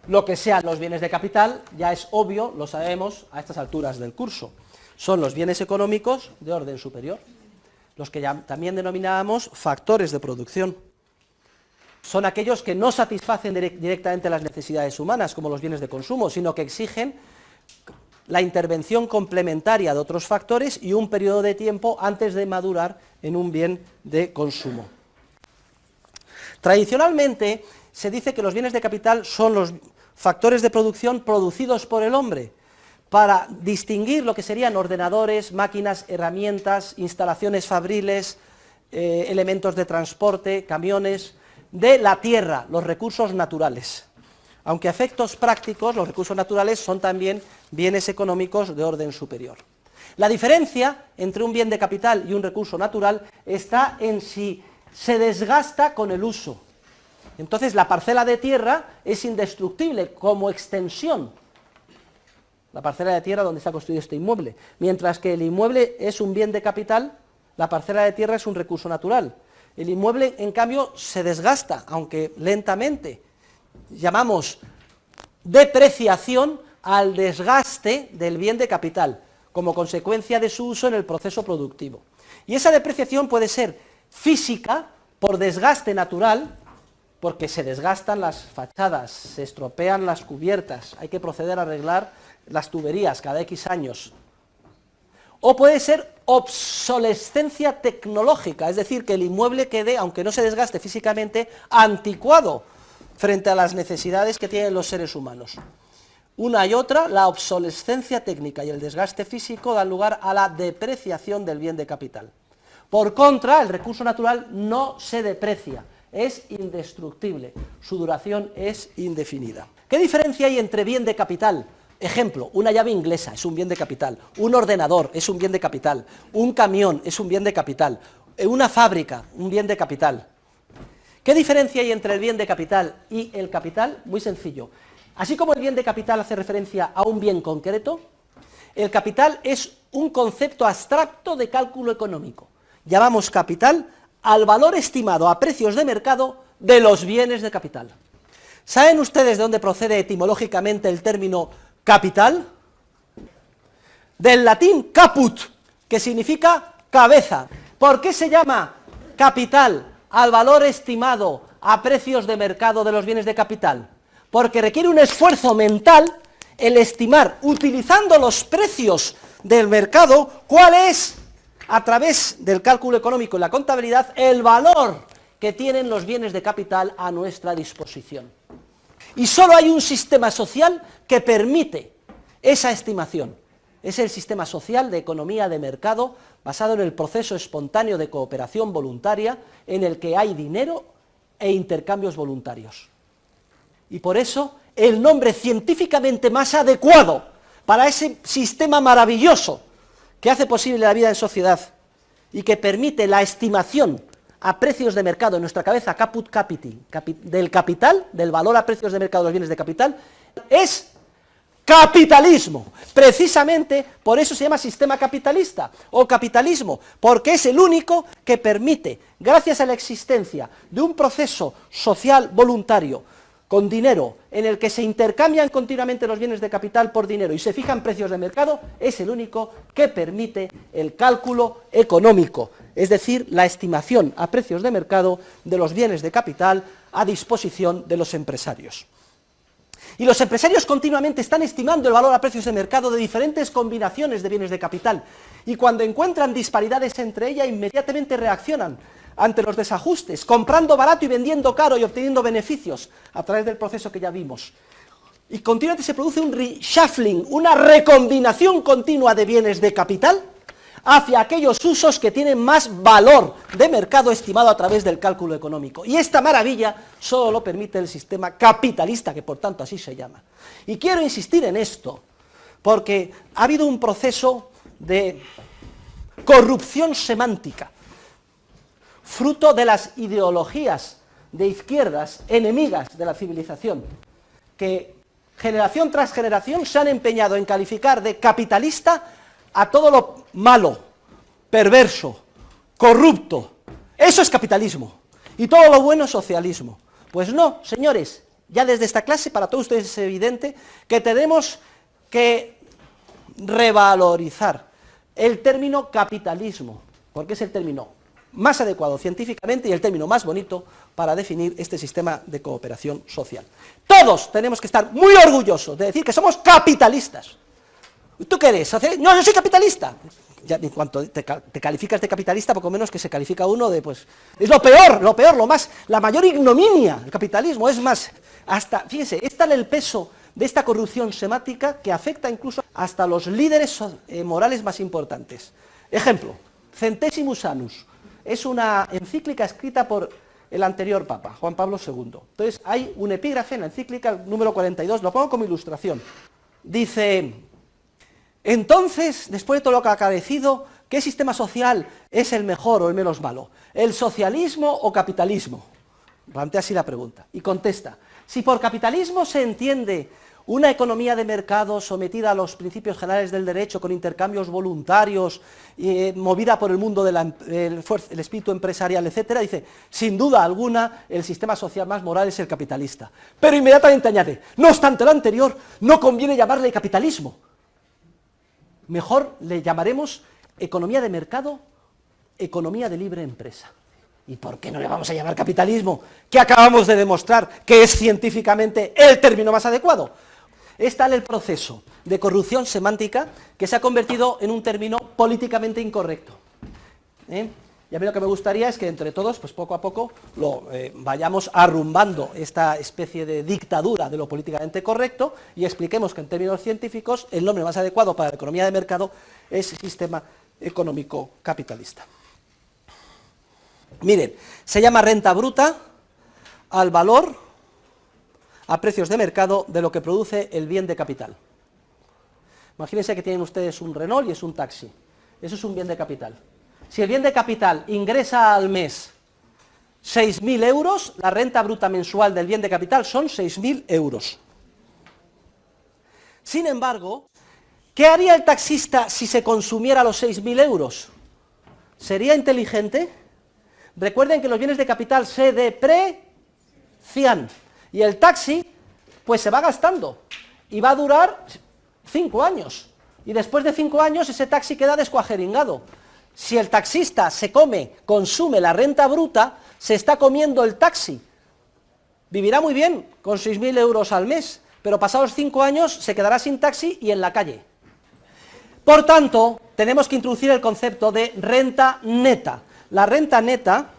Lo que sean los bienes de capital ya es obvio, lo sabemos a estas alturas del curso. Son los bienes económicos de orden superior, los que también denominábamos factores de producción. Son aquellos que no satisfacen directamente las necesidades humanas, como los bienes de consumo, sino que exigen la intervención complementaria de otros factores y un periodo de tiempo antes de madurar en un bien de consumo. Tradicionalmente se dice que los bienes de capital son los factores de producción producidos por el hombre, para distinguir lo que serían ordenadores, máquinas, herramientas, instalaciones fabriles, elementos de transporte, camiones, de la tierra, los recursos naturales. Aunque a efectos prácticos, los recursos naturales son también bienes económicos de orden superior. La diferencia entre un bien de capital y un recurso natural está en si se desgasta con el uso. Entonces, la parcela de tierra es indestructible como extensión, la parcela de tierra donde está construido este inmueble, mientras que el inmueble es un bien de capital, la parcela de tierra es un recurso natural. El inmueble, en cambio, se desgasta, aunque lentamente. Llamamos depreciación al desgaste del bien de capital, como consecuencia de su uso en el proceso productivo. Y esa depreciación puede ser física, por desgaste natural, porque se desgastan las fachadas, se estropean las cubiertas, hay que proceder a arreglar las tuberías cada X años. O puede ser obsolescencia tecnológica, es decir, que el inmueble quede, aunque no se desgaste físicamente, anticuado frente a las necesidades que tienen los seres humanos. Una y otra, la obsolescencia técnica y el desgaste físico dan lugar a la depreciación del bien de capital. Por contra, el recurso natural no se deprecia, es indestructible, su duración es indefinida. ¿Qué diferencia hay entre bien de capital? Ejemplo, una llave inglesa es un bien de capital, un ordenador es un bien de capital, un camión es un bien de capital, una fábrica, un bien de capital. ¿Qué diferencia hay entre el bien de capital y el capital? Muy sencillo. Así como el bien de capital hace referencia a un bien concreto, el capital es un concepto abstracto de cálculo económico. Llamamos capital al valor estimado a precios de mercado de los bienes de capital. ¿Saben ustedes de dónde procede etimológicamente el término capital? Del latín caput, que significa cabeza. ¿Por qué se llama capital al valor estimado a precios de mercado de los bienes de capital? Porque requiere un esfuerzo mental el estimar, utilizando los precios del mercado, cuál es, a través del cálculo económico y la contabilidad, el valor que tienen los bienes de capital a nuestra disposición. Y solo hay un sistema social que permite esa estimación. Es el sistema social de economía de mercado basado en el proceso espontáneo de cooperación voluntaria en el que hay dinero e intercambios voluntarios. Y por eso el nombre científicamente más adecuado para ese sistema maravilloso que hace posible la vida en sociedad y que permite la estimación a precios de mercado en nuestra cabeza, caput capiti, del capital, del valor a precios de mercado de los bienes de capital, es capitalismo. Precisamente por eso se llama sistema capitalista o capitalismo, porque es el único que permite, gracias a la existencia de un proceso social voluntario con dinero, en el que se intercambian continuamente los bienes de capital por dinero y se fijan precios de mercado, es el único que permite el cálculo económico, es decir, la estimación a precios de mercado de los bienes de capital a disposición de los empresarios. Y los empresarios continuamente están estimando el valor a precios de mercado de diferentes combinaciones de bienes de capital, y cuando encuentran disparidades entre ellas, inmediatamente reaccionan ante los desajustes, comprando barato y vendiendo caro y obteniendo beneficios a través del proceso que ya vimos. Y continuamente se produce un reshuffling, una recombinación continua de bienes de capital hacia aquellos usos que tienen más valor de mercado estimado a través del cálculo económico. Y esta maravilla solo lo permite el sistema capitalista, que por tanto así se llama. Y quiero insistir en esto, porque ha habido un proceso de corrupción semántica, fruto de las ideologías de izquierdas enemigas de la civilización, que generación tras generación se han empeñado en calificar de capitalista a todo lo malo, perverso, corrupto. Eso es capitalismo. Y todo lo bueno es socialismo. Pues no, señores, ya desde esta clase, para todos ustedes es evidente que tenemos que revalorizar el término capitalismo, porque es el término más adecuado científicamente y el término más bonito para definir este sistema de cooperación social. Todos tenemos que estar muy orgullosos de decir que somos capitalistas. ¿Tú qué eres? No, yo soy capitalista. Ya, en cuanto te calificas de capitalista, poco menos que se califica uno de, pues, es lo peor, lo más, la mayor ignominia, el capitalismo, es más, hasta, fíjense, es tal el peso de esta corrupción semántica que afecta incluso hasta los líderes morales más importantes. Ejemplo, Centesimus Annus, es una encíclica escrita por el anterior Papa, Juan Pablo II. Entonces, hay un epígrafe en la encíclica número 42, lo pongo como ilustración. Dice: entonces, después de todo lo que ha acaecido, ¿qué sistema social es el mejor o el menos malo? ¿El socialismo o capitalismo? Plantea así la pregunta. Y contesta: si por capitalismo se entiende una economía de mercado sometida a los principios generales del derecho, con intercambios voluntarios, movida por el mundo del espíritu empresarial, etcétera, dice, sin duda alguna, el sistema social más moral es el capitalista. Pero inmediatamente añade, no obstante lo anterior, no conviene llamarle capitalismo. Mejor le llamaremos economía de mercado, economía de libre empresa. ¿Y por qué no le vamos a llamar capitalismo? Que acabamos de demostrar que es científicamente el término más adecuado. Es tal el proceso de corrupción semántica que se ha convertido en un término políticamente incorrecto. Y a mí lo que me gustaría es que entre todos, pues poco a poco, vayamos arrumbando esta especie de dictadura de lo políticamente correcto y expliquemos que en términos científicos el nombre más adecuado para la economía de mercado es sistema económico capitalista. Miren, se llama renta bruta al valor a precios de mercado de lo que produce el bien de capital. Imagínense que tienen ustedes un Renault y es un taxi. Eso es un bien de capital. Si el bien de capital ingresa al mes 6.000 euros, la renta bruta mensual del bien de capital son 6.000 euros. Sin embargo, ¿qué haría el taxista si se consumiera los 6.000 euros? ¿Sería inteligente? Recuerden que los bienes de capital se deprecian y el taxi pues se va gastando y va a durar 5 años y después de 5 años ese taxi queda descuajeringado. Si el taxista consume la renta bruta, se está comiendo el taxi. Vivirá muy bien con 6.000 euros al mes, pero pasados 5 años se quedará sin taxi y en la calle. Por tanto, tenemos que introducir el concepto de renta neta. La renta neta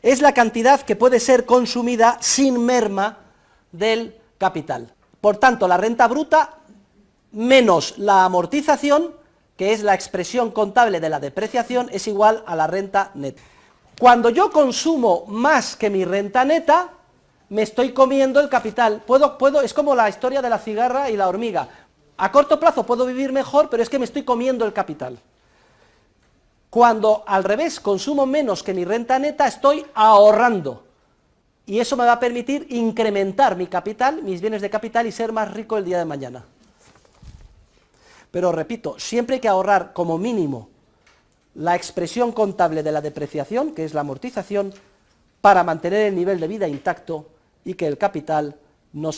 es la cantidad que puede ser consumida sin merma del capital. Por tanto, la renta bruta menos la amortización, que es la expresión contable de la depreciación, es igual a la renta neta. Cuando yo consumo más que mi renta neta, me estoy comiendo el capital. Es como la historia de la cigarra y la hormiga. A corto plazo puedo vivir mejor, pero es que me estoy comiendo el capital. Cuando al revés consumo menos que mi renta neta, estoy ahorrando. Y eso me va a permitir incrementar mi capital, mis bienes de capital y ser más rico el día de mañana. Pero repito, siempre hay que ahorrar como mínimo la expresión contable de la depreciación, que es la amortización, para mantener el nivel de vida intacto y que el capital no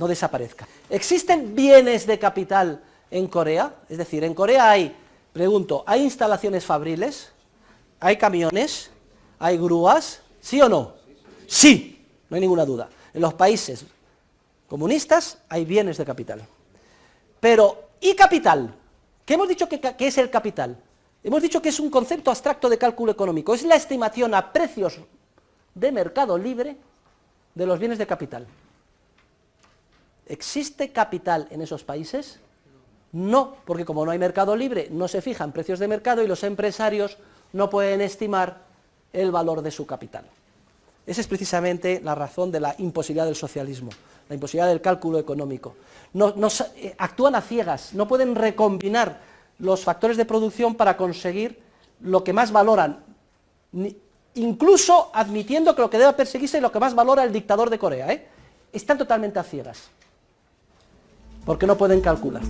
desaparezca. ¿Existen bienes de capital en Corea? Es decir, en Corea hay instalaciones fabriles, hay camiones, hay grúas, ¿sí o no? Sí, no hay ninguna duda. En los países comunistas hay bienes de capital. Pero, ¿y capital? ¿Qué hemos dicho que es el capital? Hemos dicho que es un concepto abstracto de cálculo económico, es la estimación a precios de mercado libre de los bienes de capital. ¿Existe capital en esos países? No, porque como no hay mercado libre, no se fijan precios de mercado y los empresarios no pueden estimar el valor de su capital. Esa es precisamente la razón de la imposibilidad del socialismo, la imposibilidad del cálculo económico. Actúan a ciegas, no pueden recombinar los factores de producción para conseguir lo que más valoran, incluso admitiendo que lo que debe perseguirse es lo que más valora el dictador de Corea. Están totalmente a ciegas, porque no pueden calcular.